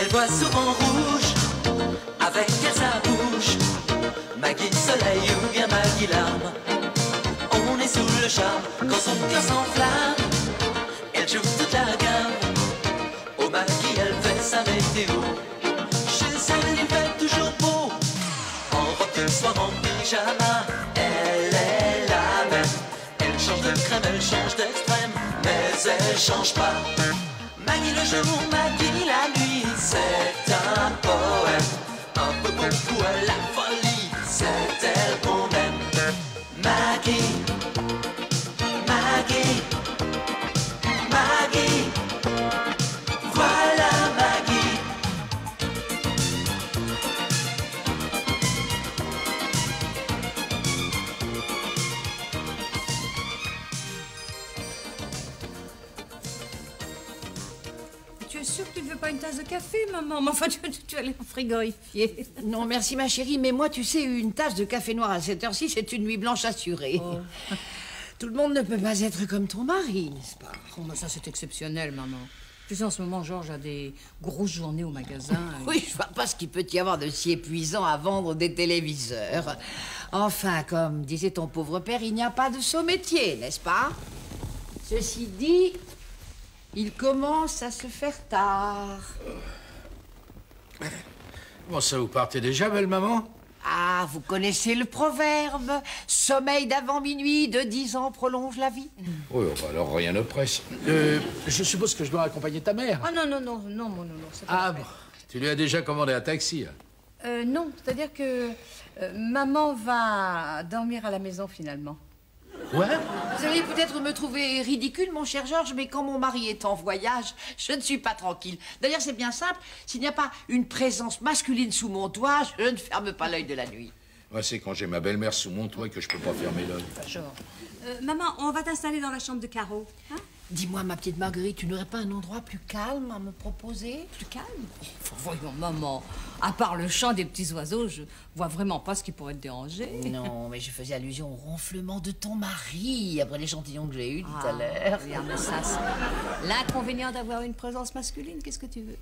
voit souvent rouge, avec elle sa bouche. Maggie soleil ou bien Maggie larme, on est sous le charme quand son cœur s'enflamme. Elle joue toute la gamme, au Maggie elle fait sa météo. Chez elle il fait toujours beau, en robe de soir, en pyjama. Elle est la même, elle change de crème, elle change d'extrême, mais elle change pas. Maggie le jour, Maggie la nuit, c'est un poème, un peu beaucoup à la folie, c'est elle qu'on aime. Maggie, Maggie, Maggie, voilà Maggie. Tu es sûre que tu ne veux pas une tasse de café, maman? Mais enfin, tu as l'air frigorifiée. Non, merci ma chérie, mais moi, tu sais, une tasse de café noir à cette heure-ci, c'est une nuit blanche assurée. Oh. Tout le monde ne peut pas être comme ton mari, n'est-ce pas? Oh, mais ça, c'est exceptionnel, maman. Tu sais, en ce moment, Georges a des grosses journées au magasin. Oui, je vois pas ce qu'il peut y avoir de si épuisant à vendre des téléviseurs. Enfin, comme disait ton pauvre père, il n'y a pas de sot métier, n'est-ce pas? Ceci dit, il commence à se faire tard. Bon, ça, vous partez déjà, belle maman? Ah, vous connaissez le proverbe? Sommeil d'avant minuit de 10 ans prolonge la vie. Oui, alors rien ne presse. Je suppose que je dois accompagner ta mère. Ah non, c'est pas Ah vrai. bon, tu lui as déjà commandé un taxi, hein? Non, c'est-à-dire que maman va dormir à la maison, finalement. Ouais? Vous allez peut-être me trouver ridicule, mon cher Georges, mais quand mon mari est en voyage, je ne suis pas tranquille. D'ailleurs, c'est bien simple. S'il n'y a pas une présence masculine sous mon toit, je ne ferme pas l'œil de la nuit. Ouais, c'est quand j'ai ma belle-mère sous mon toit que je peux pas fermer l'œil. Georges. Maman, on va t'installer dans la chambre de Caro. Hein? Dis-moi, ma petite Marguerite, tu n'aurais pas un endroit plus calme à me proposer? Plus calme? Voyons, maman, à part le chant des petits oiseaux, je vois vraiment pas ce qui pourrait te déranger. Non, mais je faisais allusion au ronflement de ton mari, après l'échantillon que j'ai eu tout à l'heure. Regarde, mais ça, c'est l'inconvénient d'avoir une présence masculine. Qu'est-ce que tu veux?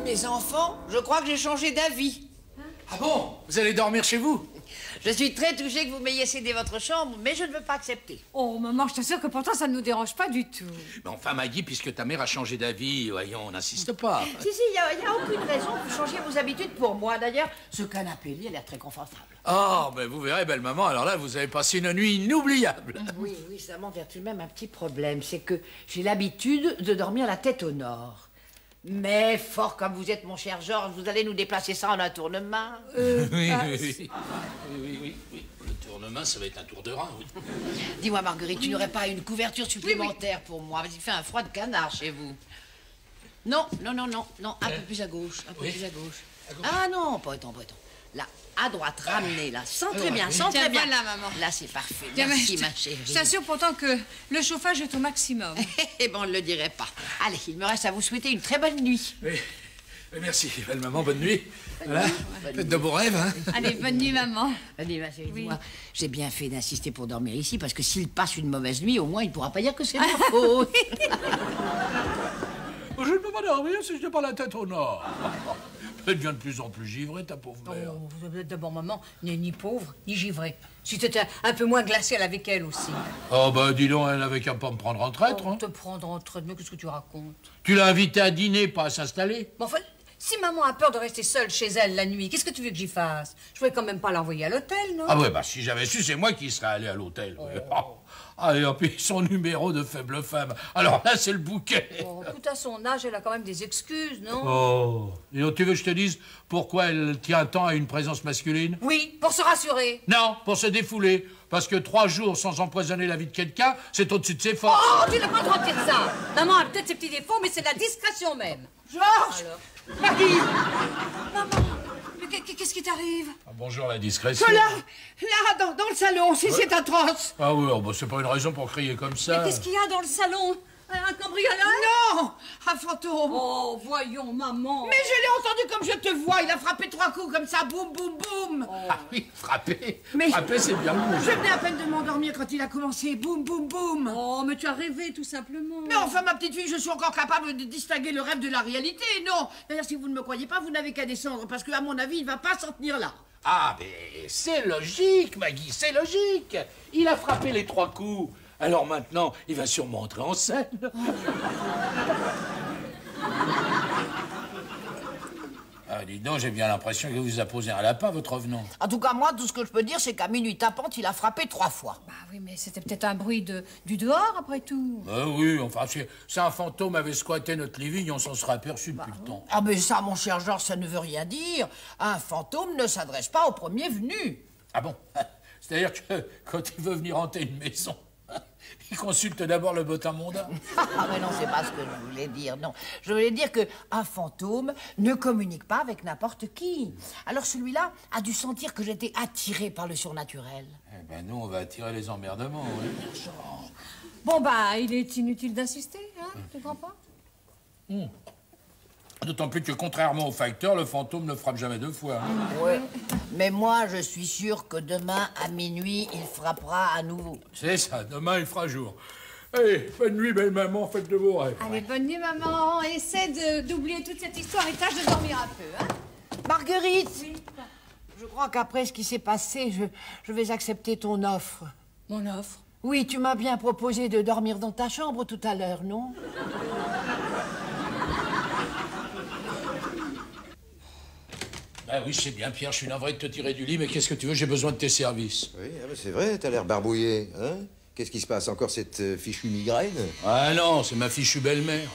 Mes enfants, je crois que j'ai changé d'avis. Ah bon? Vous allez dormir chez vous? Je suis très touchée que vous m'ayez cédé votre chambre, mais je ne veux pas accepter. Oh, maman, je t'assure que pourtant, ça ne nous dérange pas du tout. Mais enfin, Maggie, puisque ta mère a changé d'avis, voyons, on n'insiste pas. Si, il n'y a aucune raison que vous changiez vos habitudes pour moi. D'ailleurs, ce canapé-là a l'air très confortable. Ah, ben vous verrez, belle maman, alors là, vous avez passé une nuit inoubliable. Oui, ça m'envers tout de même un petit problème. C'est que j'ai l'habitude de dormir la tête au nord. Mais fort comme vous êtes, mon cher Georges, vous allez nous déplacer ça en un tournement. Oui. Le tournement, ça va être un tour de rein, oui. Dis-moi, Marguerite, tu n'aurais pas une couverture supplémentaire pour moi? Parce qu'il fait un froid de canard chez vous. Non, un peu plus à gauche, plus à gauche. Ah non, pas autant. Là, à droite, ramenez, là. Centrez bien, centrez bien. Voilà, maman. Là, c'est parfait. Tiens, Merci, mais ma chérie. Je t'assure pourtant que le chauffage est au maximum. Eh ben, on ne le dirait pas. Allez, il me reste à vous souhaiter une très bonne nuit. Oui. Merci, belle maman, bonne nuit. Voilà. Faites de beaux rêves, hein. Allez, bonne nuit, maman. Allez, ma chérie, Oui. dis-moi, j'ai bien fait d'insister pour dormir ici, parce que s'il passe une mauvaise nuit, au moins, il ne pourra pas dire que c'est ma faute. Je ne peux pas dormir si je n'ai pas la tête au nord. Elle devient de plus en plus givrée, ta pauvre mère. Oh, d'abord, maman n'est ni pauvre, ni givrée. Si t'étais un peu moins glaciale avec elle aussi. Oh, ben, dis donc, elle n'avait qu'à pas me prendre en traître, hein. Te prendre en train de mais qu'est-ce que tu racontes? Tu l'as invitée à dîner, pas à s'installer. Mais enfin, si maman a peur de rester seule chez elle la nuit, qu'est-ce que tu veux que j'y fasse? Je pouvais quand même pas l'envoyer à l'hôtel, non? Ah ouais, bah si j'avais su, c'est moi qui serais allé à l'hôtel. Ah, et puis son numéro de faible femme. Alors là, c'est le bouquet. Oh, écoute, à son âge, elle a quand même des excuses, non? Oh. Et donc, tu veux que je te dise pourquoi elle tient tant à une présence masculine? Oui, pour se rassurer. Non, pour se défouler. Parce que 3 jours sans empoisonner la vie de quelqu'un, c'est au-dessus de ses forces. Oh, tu n'as pas le droit de dire ça. Maman a peut-être ses petits défauts, mais c'est de la discrétion même. Georges! Alors. Maggie! Maman, mais qu'est-ce qui t'arrive? Ah, bonjour la discrétion. Là, dans le salon, c'est atroce. Ah oui, oh, bah, c'est pas une raison pour crier comme ça. Mais qu'est-ce qu'il y a dans le salon? Un cambrioleur? Non! Un fantôme! Oh, voyons, maman. Mais je l'ai entendu comme je te vois. Il a frappé 3 coups comme ça, boum, boum, boum. Ah oui, frapper. Mais- Frapper, c'est bien beau. Je venais à peine de m'endormir quand il a commencé, boum, boum, boum. Oh, mais tu as rêvé, tout simplement. Mais enfin, ma petite fille, je suis encore capable de distinguer le rêve de la réalité, non? D'ailleurs, si vous ne me croyez pas, vous n'avez qu'à descendre, parce qu'à mon avis, il va pas s'en tenir là. Ah, mais c'est logique, Maggie, c'est logique. Il a frappé les 3 coups. Alors maintenant, il va sûrement entrer en scène. Ah, dis donc, j'ai bien l'impression qu'il vous a posé un lapin, votre revenant. En tout cas, moi, tout ce que je peux dire, c'est qu'à minuit tapante, il a frappé 3 fois. Bah oui, mais c'était peut-être un bruit du dehors, après tout. Oui, enfin, si un fantôme avait squatté notre living, on s'en serait aperçu depuis le temps. Ah, mais ça, mon cher Georges, ça ne veut rien dire. Un fantôme ne s'adresse pas au premier venu. Ah bon? C'est-à-dire que quand il veut venir hanter une maison, il consulte d'abord le bottin mondain. Ah, mais non, c'est pas ce que je voulais dire, non. Je voulais dire qu'un fantôme ne communique pas avec n'importe qui. Alors celui-là a dû sentir que j'étais attirée par le surnaturel. Eh ben nous, on va attirer les emmerdements, oui. Bon, bah, il est inutile d'insister, hein, tu crois pas? D'autant plus que, contrairement au facteur, le fantôme ne frappe jamais 2 fois. Hein. Ouais. Mais moi, je suis sûre que demain, à minuit, il frappera à nouveau. C'est ça, demain il fera jour. Allez, bonne nuit, belle maman, faites de vos rêves. Allez, bonne nuit, maman. Essaie d'oublier toute cette histoire et tâche de dormir un peu, hein. Marguerite, Oui. je crois qu'après ce qui s'est passé, je vais accepter ton offre. Mon offre? Oui, tu m'as bien proposé de dormir dans ta chambre tout à l'heure, non? Ah oui, c'est bien, Pierre, je suis navré de te tirer du lit, mais qu'est-ce que tu veux, j'ai besoin de tes services. Oui, ah ben c'est vrai, t'as l'air barbouillé, hein? Qu'est-ce qui se passe? Encore cette fichue migraine? Ah non, c'est ma fichue belle-mère.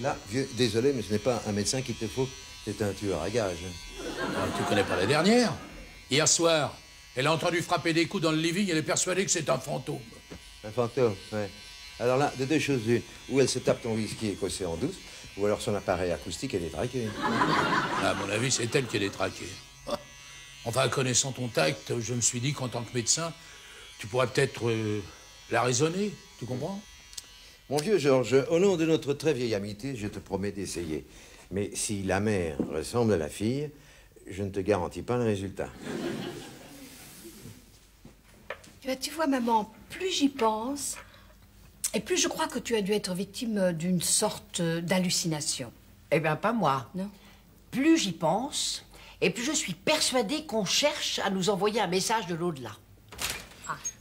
Là, vieux, désolé, mais ce n'est pas un médecin qu'il te faut, c'est un tueur à gages. Ah, tu connais pas la dernière? Hier soir, elle a entendu frapper des coups dans le living, elle est persuadée que c'est un fantôme. Un fantôme, ouais. Alors là, de 2 choses une, ou elle se tape ton whisky écossais en douce, ou alors son appareil acoustique est détraqué. À mon avis, c'est elle qui est détraquée. Enfin, connaissant ton tact, je me suis dit qu'en tant que médecin, tu pourrais peut-être la raisonner, tu comprends? Mon vieux Georges, au nom de notre très vieille amitié, je te promets d'essayer. Mais si la mère ressemble à la fille, je ne te garantis pas le résultat. Tu vois, maman, plus j'y pense, et plus je crois que tu as dû être victime d'une sorte d'hallucination. Eh bien, pas moi. Non? Plus j'y pense, et plus je suis persuadée qu'on cherche à nous envoyer un message de l'au-delà.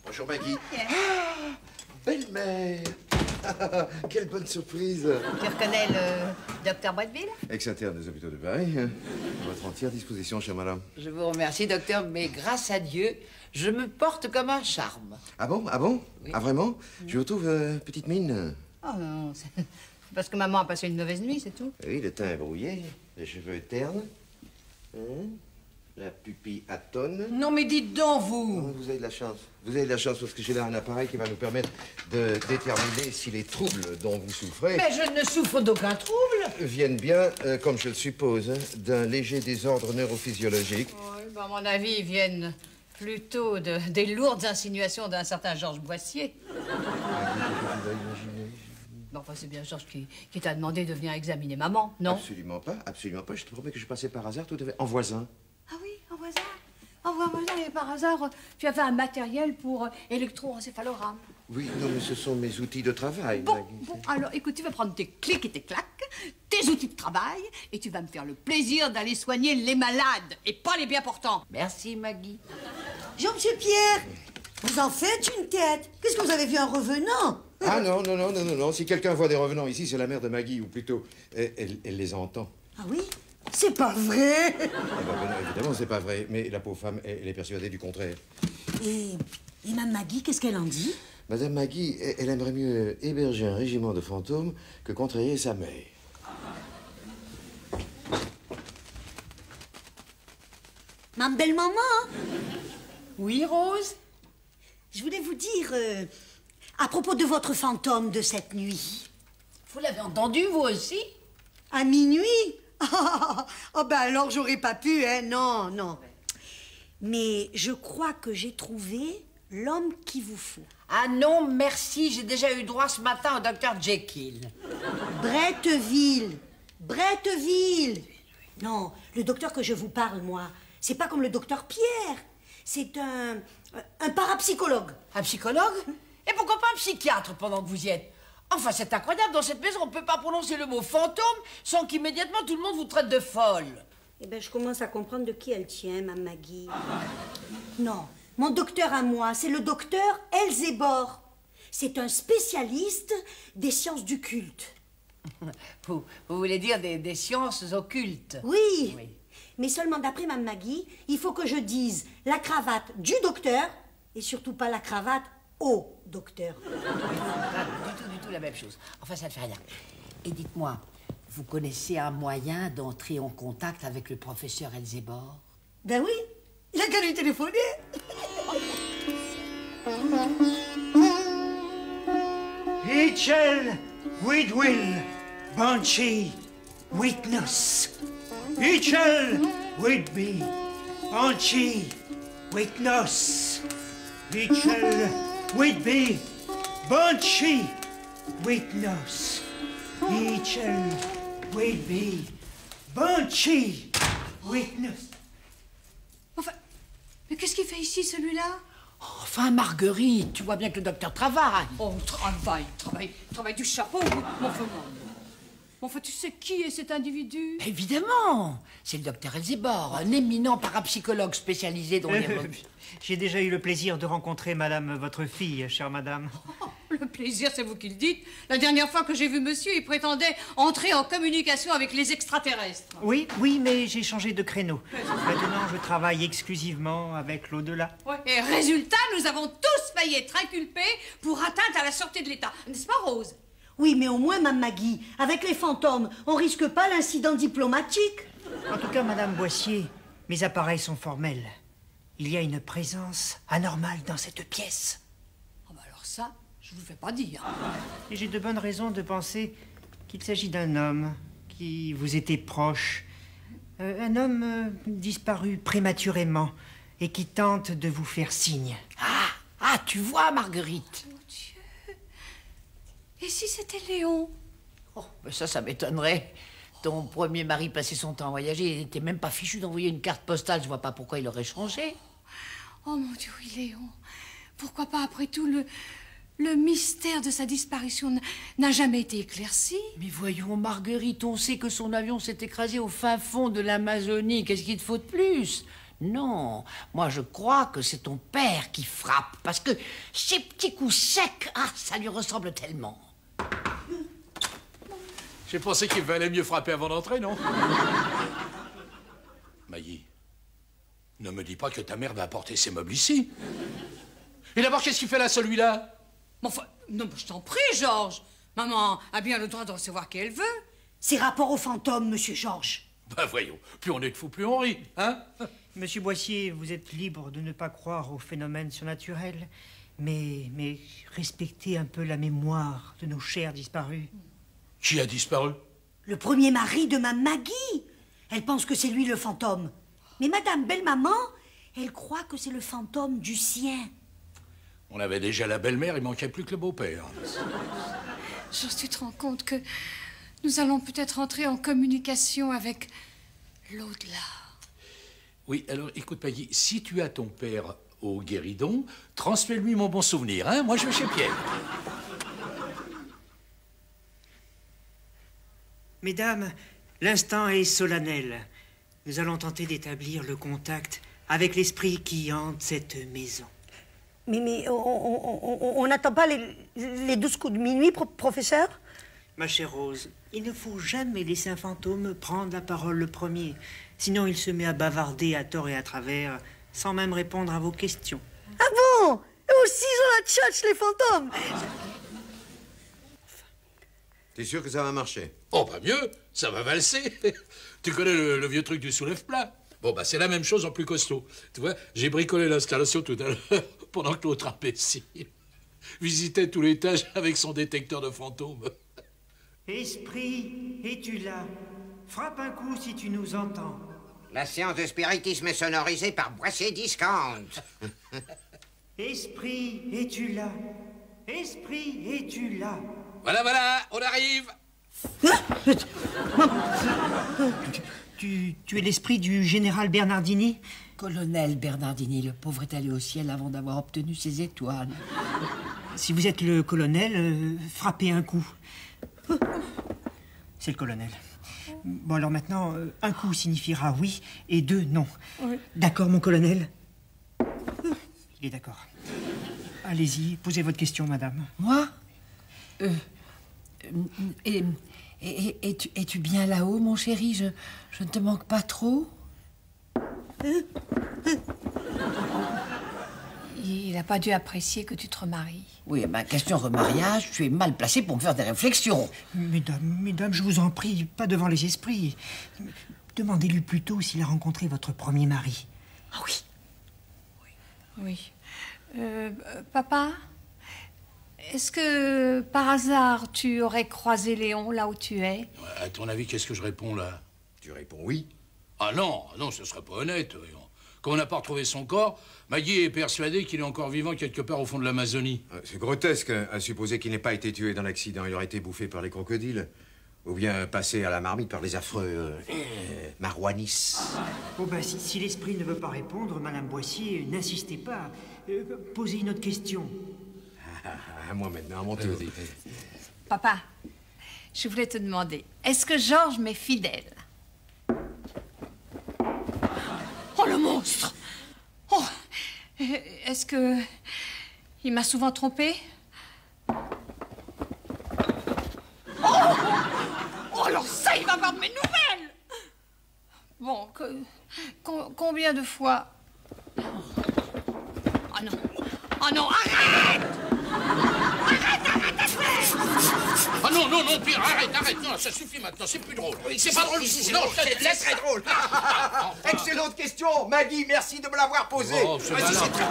Bonjour Maggie. Ah, belle-mère. Quelle bonne surprise. Tu reconnais le docteur Boiteville? Ex-interne des hôpitaux de Paris. À votre entière disposition, chère madame. Je vous remercie, docteur, mais grâce à Dieu, je me porte comme un charme. Ah bon? Ah bon? Oui. Ah vraiment? Je vous trouve petite mine. Oh non, c'est parce que maman a passé une mauvaise nuit, c'est tout. Oui, le teint est brouillé, les cheveux ternes, la pupille atone. Non, mais dites donc, Oh, vous. vous avez de la chance. Vous avez de la chance parce que j'ai là un appareil qui va nous permettre de déterminer si les troubles dont vous souffrez Mais je ne souffre d'aucun trouble. viennent bien, comme je le suppose, hein, d'un léger désordre neurophysiologique. Oui, bah, à mon avis, ils viennent plutôt des lourdes insinuations d'un certain Georges Boissier. Bon, enfin, c'est bien Georges qui t'a demandé de venir examiner maman, non? Absolument pas, absolument pas. Je te promets que je passais par hasard tout à fait en voisin. Ah oui, en voisin. En voisin, et par hasard, tu avais un matériel pour électroencéphalogramme. Oui, non, mais ce sont mes outils de travail, Bon, Maggie. bon, alors écoute, tu vas prendre tes clics et tes claques, tes outils de travail, et tu vas me faire le plaisir d'aller soigner les malades, et pas les bien portants. Merci, Maggie. Jean-Monsieur Pierre, vous en faites une tête. Qu'est-ce que vous avez vu en revenant? Ah non, non, non, non, non, non. Si quelqu'un voit des revenants ici, c'est la mère de Maggie, ou plutôt, elle les entend. Ah oui? C'est pas vrai. Ah ben non, évidemment, c'est pas vrai. Mais la pauvre femme, elle est persuadée du contraire. Et Mme Maggie, qu'est-ce qu'elle en dit? Madame Maggie, elle aimerait mieux héberger un régiment de fantômes que contrarier sa mère. Ma belle-maman? Oui, Rose? je voulais vous dire, à propos de votre fantôme de cette nuit. Vous l'avez entendu, vous aussi? À minuit? Oh ben alors j'aurais pas pu, hein, non, non. Mais je crois que j'ai trouvé l'homme qu'il vous faut. Ah non, merci, j'ai déjà eu droit ce matin au docteur Jekyll. Bretteville. Bretteville. Non, le docteur que je vous parle, moi, c'est pas comme le docteur Pierre. C'est un parapsychologue. Un psychologue? Et pourquoi pas un psychiatre pendant que vous y êtes? Enfin, c'est incroyable, dans cette maison, on ne peut pas prononcer le mot fantôme sans qu'immédiatement tout le monde vous traite de folle. Eh ben, je commence à comprendre de qui elle tient, ma Maggie. Non, mon docteur à moi, c'est le docteur Elzébor. C'est un spécialiste des sciences du culte. Vous voulez dire des sciences occultes? Oui, mais seulement d'après ma Maggie, il faut que je dise la cravate du docteur et surtout pas la cravate au docteur. Du tout la même chose. Enfin, ça ne fait rien. Et dites-moi, vous connaissez un moyen d'entrer en contact avec le professeur Elzébor? Ben oui, il a qu'à lui téléphoner. Hitchell, Whitwill, Banshee, Witness. Hitchell, Whitby, Banshee, Witness. Hitchell, Whitby, Banshee, Witness. Hitchell, Whitby, Banshee, Witness. Enfin, mais qu'est-ce qu'il fait ici, celui-là? Enfin, Marguerite, tu vois bien que le docteur travaille. Oh, travaille du chapeau. Enfin, tu sais qui est cet individu? Évidemment, c'est le docteur Elzébor, un éminent parapsychologue spécialisé dans les... J'ai déjà eu le plaisir de rencontrer madame, votre fille, chère madame. Oh, le plaisir, c'est vous qui le dites. La dernière fois que j'ai vu monsieur, il prétendait entrer en communication avec les extraterrestres. Oui, mais j'ai changé de créneau. Maintenant, je travaille exclusivement avec l'au-delà. Ouais. Et résultat, nous avons tous failli être inculpés pour atteinte à la sûreté de l'État. N'est-ce pas, Rose? Oui, mais au moins, ma Maggie, avec les fantômes, on risque pas l'incident diplomatique. En tout cas, madame Boissier, mes appareils sont formels. Il y a une présence anormale dans cette pièce. Oh, bah alors ça, je vous fais pas dire. Et j'ai de bonnes raisons de penser qu'il s'agit d'un homme qui vous était proche. Un homme disparu prématurément et qui tente de vous faire signe. Ah, tu vois, Marguerite. Mon Dieu. Et si c'était Léon? Oh, ben ça m'étonnerait. Ton premier mari passait son temps à voyager, il n'était même pas fichu d'envoyer une carte postale. Je vois pas pourquoi il aurait changé. Oh mon Dieu, oui, Léon. Pourquoi pas, après tout, le mystère de sa disparition n'a jamais été éclairci? Mais voyons, Marguerite, on sait que son avion s'est écrasé au fin fond de l'Amazonie. Qu'est-ce qu'il te faut de plus? Non, moi je crois que c'est ton père qui frappe, parce que ces petits coups secs, ça lui ressemble tellement. J'ai pensé qu'il valait mieux frapper avant d'entrer, non? Maggie, ne me dis pas que ta mère va apporter ses meubles ici. Et d'abord, qu'est-ce qu'il fait là, celui-là? Enfin, non, je t'en prie, Georges. Maman a bien le droit de recevoir qui elle veut. C'est rapport aux fantômes, monsieur Georges. Ben voyons, plus on est de fous, plus on rit, hein? Monsieur Boissier, vous êtes libre de ne pas croire aux phénomènes surnaturels, mais respectez un peu la mémoire de nos chers disparus. Qui a disparu? Le premier mari de ma Maggie. Elle pense que c'est lui le fantôme. Mais madame belle-maman, elle croit que c'est le fantôme du sien. On avait déjà la belle-mère, il manquait plus que le beau-père. Georges, tu te rends compte que nous allons peut-être entrer en communication avec l'au-delà. Oui, alors écoute, Maggie, si tu as ton père au guéridon, transmets-lui mon bon souvenir, hein? Moi, je vais chez Pierre. Mesdames, l'instant est solennel. Nous allons tenter d'établir le contact avec l'esprit qui hante cette maison. Mais on n'attend pas les 12 coups de minuit, professeur? Ma chère Rose, il ne faut jamais laisser un fantôme prendre la parole le premier. Sinon, il se met à bavarder à tort et à travers, sans même répondre à vos questions. Ah bon? Eux aussi, ils ont la tchatche, les fantômes. T'es sûr que ça va marcher? Oh, pas mieux, ça va valser. Tu connais le vieux truc du soulève-plat? Bon, bah, c'est la même chose en plus costaud. Tu vois, j'ai bricolé l'installation tout à l'heure pendant que l'autre imbécile visitait tout l'étage avec son détecteur de fantômes. Esprit, es-tu là? Frappe un coup si tu nous entends. La séance de spiritisme est sonorisée par Boissier Discount. Esprit, es-tu là? Esprit, es-tu là? Voilà, voilà, on arrive. Tu es l'esprit du général Bernardini? Colonel Bernardini, le pauvre est allé au ciel avant d'avoir obtenu ses étoiles. Si vous êtes le colonel, frappez un coup. C'est le colonel. Bon, alors maintenant, un coup signifiera oui et deux non. Oui. D'accord, mon colonel? Il est d'accord. Allez-y, posez votre question, madame. Moi? Es-tu bien là-haut, mon chéri? Je ne te manque pas trop? Il n'a pas dû apprécier que tu te remaries. Oui, ma question remariage, tu es mal placé pour me faire des réflexions. Mesdames, je vous en prie, pas devant les esprits. Demandez-lui plutôt s'il a rencontré votre premier mari. Ah oui. Oui. Papa, est-ce que, par hasard, tu aurais croisé Léon là où tu es? À ton avis, qu'est-ce que je réponds, là? Tu réponds oui. Ah non, ce serait pas honnête. Quand on n'a pas retrouvé son corps, Maggie est persuadée qu'il est encore vivant quelque part au fond de l'Amazonie. C'est grotesque, à supposer qu'il n'ait pas été tué dans l'accident. Il aurait été bouffé par les crocodiles. Ou bien passé à la marmite par les affreux Marouanis. Oh ben, si l'esprit ne veut pas répondre, Madame Boissier, n'insistez pas. Posez une autre question. À moi maintenant, à mon tour. Papa, je voulais te demander, est-ce que Georges m'est fidèle? Oh, le monstre! Oh, est-ce que... il m'a souvent trompé? Oh, alors ça, il va avoir de mes nouvelles! Bon, combien de fois... Ah non! Ah non, arrête! Ah non, Pierre, arrête, non, ça suffit maintenant, c'est plus drôle. C'est pas drôle, non, c'est très drôle. Excellente question, Maggie, merci de me l'avoir posée. Oh, c'est très...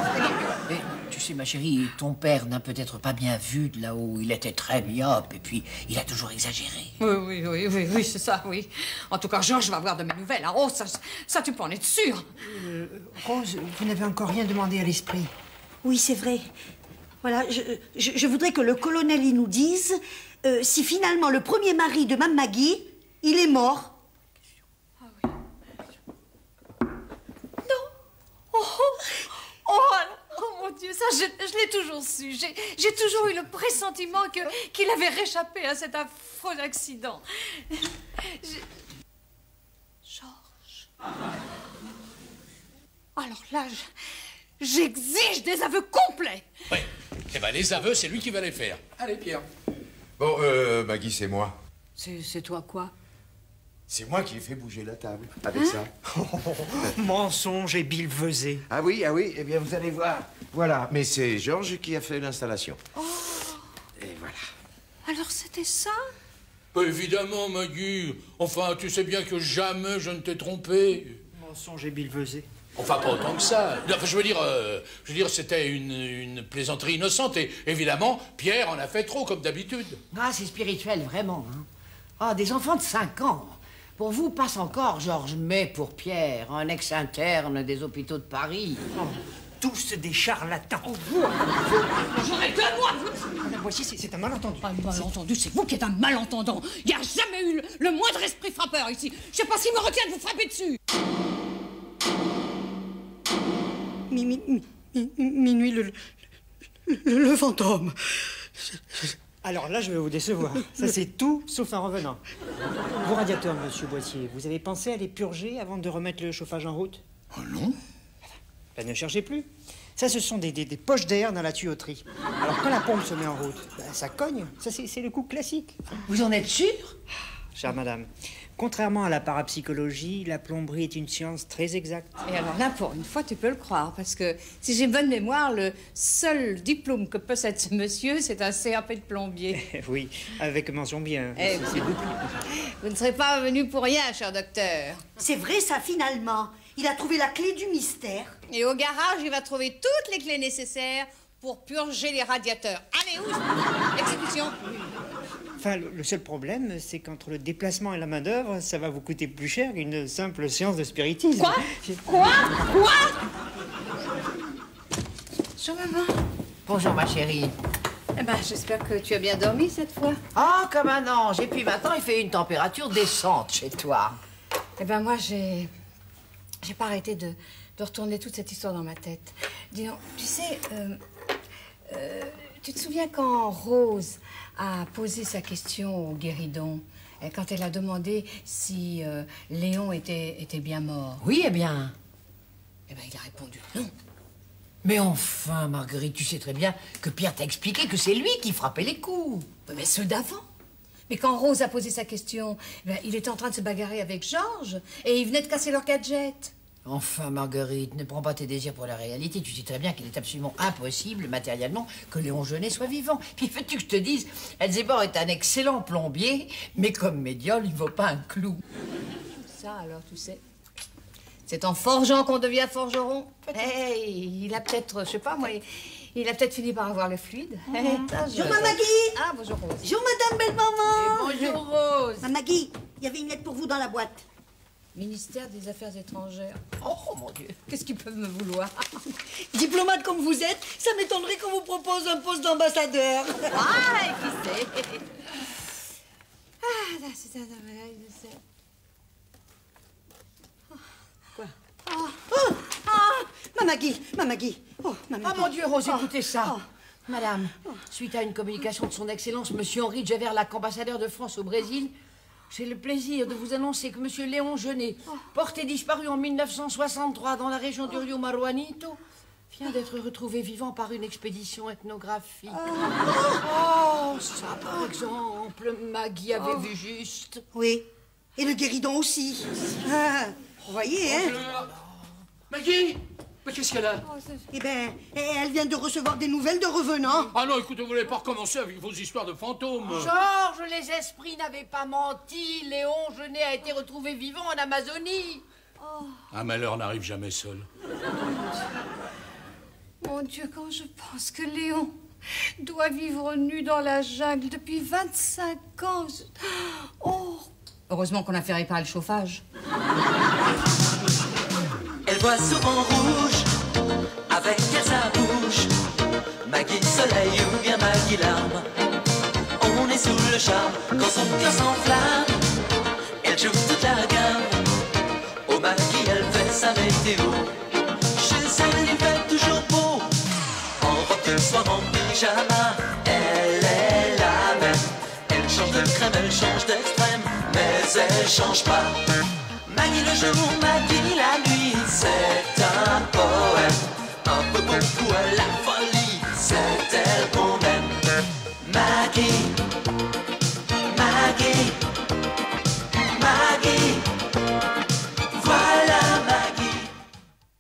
Mais, tu sais, ma chérie, ton père n'a peut-être pas bien vu de là-haut. Il était très myope, et puis il a toujours exagéré. Oui, c'est ça, oui. En tout cas, Georges va avoir de mes nouvelles. Hein. Oh, ça, tu peux en être sûre. Rose, vous n'avez encore rien demandé à l'esprit. Oui, c'est vrai. Voilà, je voudrais que le colonel y nous dise si finalement le premier mari de Mme Maggie, il est mort. Ah oui. Non. Oh mon Dieu, ça, je l'ai toujours su. J'ai toujours eu le pressentiment qu'il avait réchappé à cet affreux accident. Georges. Alors là, j'exige des aveux complets. Oui. Eh ben, les aveux, c'est lui qui va les faire. Allez, Pierre. Bon, Maggie, c'est moi. C'est toi quoi? C'est moi qui ai fait bouger la table avec ça. Mensonge et billevesée. Ah oui, eh bien, vous allez voir. Voilà, mais c'est Georges qui a fait l'installation. Oh. Et voilà. Alors c'était ça? Bah, évidemment, Maggie. Enfin, tu sais bien que jamais je ne t'ai trompé. Mensonge et billevesée. Enfin, pas autant que ça. Enfin, je veux dire, c'était une plaisanterie innocente. Et évidemment, Pierre en a fait trop, comme d'habitude. Ah, c'est spirituel, vraiment. Hein. Ah, des enfants de 5 ans. Pour vous, passe encore Georges May pour Pierre, un ex-interne des hôpitaux de Paris. Oh, tous des charlatans. J'aurais que moi! Madame Boissier, c'est un malentendu. Un malentendu, c'est vous qui êtes un malentendant. Il n'y a jamais eu le moindre esprit frappeur ici. Je sais pas s'il me retient de vous frapper dessus. Minuit, le fantôme. Alors là, je vais vous décevoir. Ça, c'est tout sauf un revenant. Vos radiateurs, monsieur Boissier, vous avez pensé à les purger avant de remettre le chauffage en route? Oh non. Ben, ne cherchez plus. Ça, ce sont des poches d'air dans la tuyauterie. Alors, quand la pompe se met en route, ben, ça cogne. Ça, c'est le coup classique. Vous en êtes sûr? Chère madame, contrairement à la parapsychologie, la plomberie est une science très exacte. Et alors là, pour une fois, tu peux le croire, parce que si j'ai bonne mémoire, le seul diplôme que possède ce monsieur, c'est un CAP de plombier. Oui, avec mention bien. Vous ne serez pas venu pour rien, cher docteur. C'est vrai, ça, finalement. Il a trouvé la clé du mystère. Et au garage, il va trouver toutes les clés nécessaires pour purger les radiateurs. Allez, où? Exécution. Enfin, le seul problème, c'est qu'entre le déplacement et la main-d'œuvre, ça va vous coûter plus cher qu'une simple séance de spiritisme. Quoi? Quoi? Bonjour, maman. Bonjour, ma chérie. Eh ben, j'espère que tu as bien dormi cette fois. Oh, comme un ange. Et puis maintenant, il fait une température décente chez toi. Eh ben, moi, j'ai pas arrêté de retourner toute cette histoire dans ma tête. Dis donc, tu sais, tu te souviens quand Rose a posé sa question au guéridon, quand elle a demandé si Léon était bien mort? Oui, eh bien. Eh ben, il a répondu non. Mais enfin, Marguerite, tu sais très bien que Pierre t'a expliqué que c'est lui qui frappait les coups. Mais ceux d'avant. Mais quand Rose a posé sa question, ben, il était en train de se bagarrer avec Georges et il venait de casser leur gadget. Enfin, Marguerite, ne prends pas tes désirs pour la réalité. Tu sais très bien qu'il est absolument impossible, matériellement, que Léon Genet soit vivant. Puis veux-tu que je te dise, Elzébor est un excellent plombier, mais comme médiol, il ne vaut pas un clou. Ça, alors, tu sais, c'est en forgeant qu'on devient forgeron. Hey, Il a peut-être, je sais pas moi, il a peut-être fini par avoir le fluide. Bonjour, ma Maggie. Ah, bonjour Rose. Bonjour, madame belle-maman. Et bonjour, Rose. Ma Maggie, il y avait une lettre pour vous dans la boîte. Ministère des Affaires étrangères. Oh, mon Dieu. Qu'est-ce qu'ils peuvent me vouloir? Diplomate comme vous êtes, ça m'étonnerait qu'on vous propose un poste d'ambassadeur. Ah, et qui sait? Ah, c'est ça, je sais. Quoi? Ma Maggie, ma Maggie. Oh, ma Maggie. Oh, mon Dieu, Rose, écoutez ça. Madame, suite à une communication de son Excellence, Monsieur Henri Javerlac, ambassadeur de France au Brésil, j'ai le plaisir de vous annoncer que Monsieur Léon Genet, porté disparu en 1963 dans la région du Rio Maruanito, vient d'être retrouvé vivant par une expédition ethnographique. Oh, ça, par exemple, Maggie avait vu juste. Oui, et le guéridon aussi. Ah, vous voyez, hein? Maggie, mais qu'est-ce qu'elle a? Eh ben, elle vient de recevoir des nouvelles de revenants. Ah non, écoutez, vous n'allez pas recommencer avec vos histoires de fantômes. Georges, les esprits n'avaient pas menti. Léon Genet a été retrouvé vivant en Amazonie. Un malheur n'arrive jamais seul. Mon Dieu, quand je pense que Léon doit vivre nu dans la jungle depuis 25 ans. Oh! Heureusement qu'on a fait réparer le chauffage. Elle voit souvent rouge, avec elle sa bouche. Maggie soleil ou bien Maggie larme. On est sous le charme quand son cœur s'enflamme. Elle joue toute la gamme. Au Maggie elle fait sa météo. Chez elle il fait toujours beau. En robe de soie, en pyjama. Elle est la même. Elle change de crème, elle change d'extrême, mais elle change pas. Maggie le jour, Maggie la nuit, c'est un poème. Un peu beaucoup à la folie, c'est elle qu'on aime. Maggie.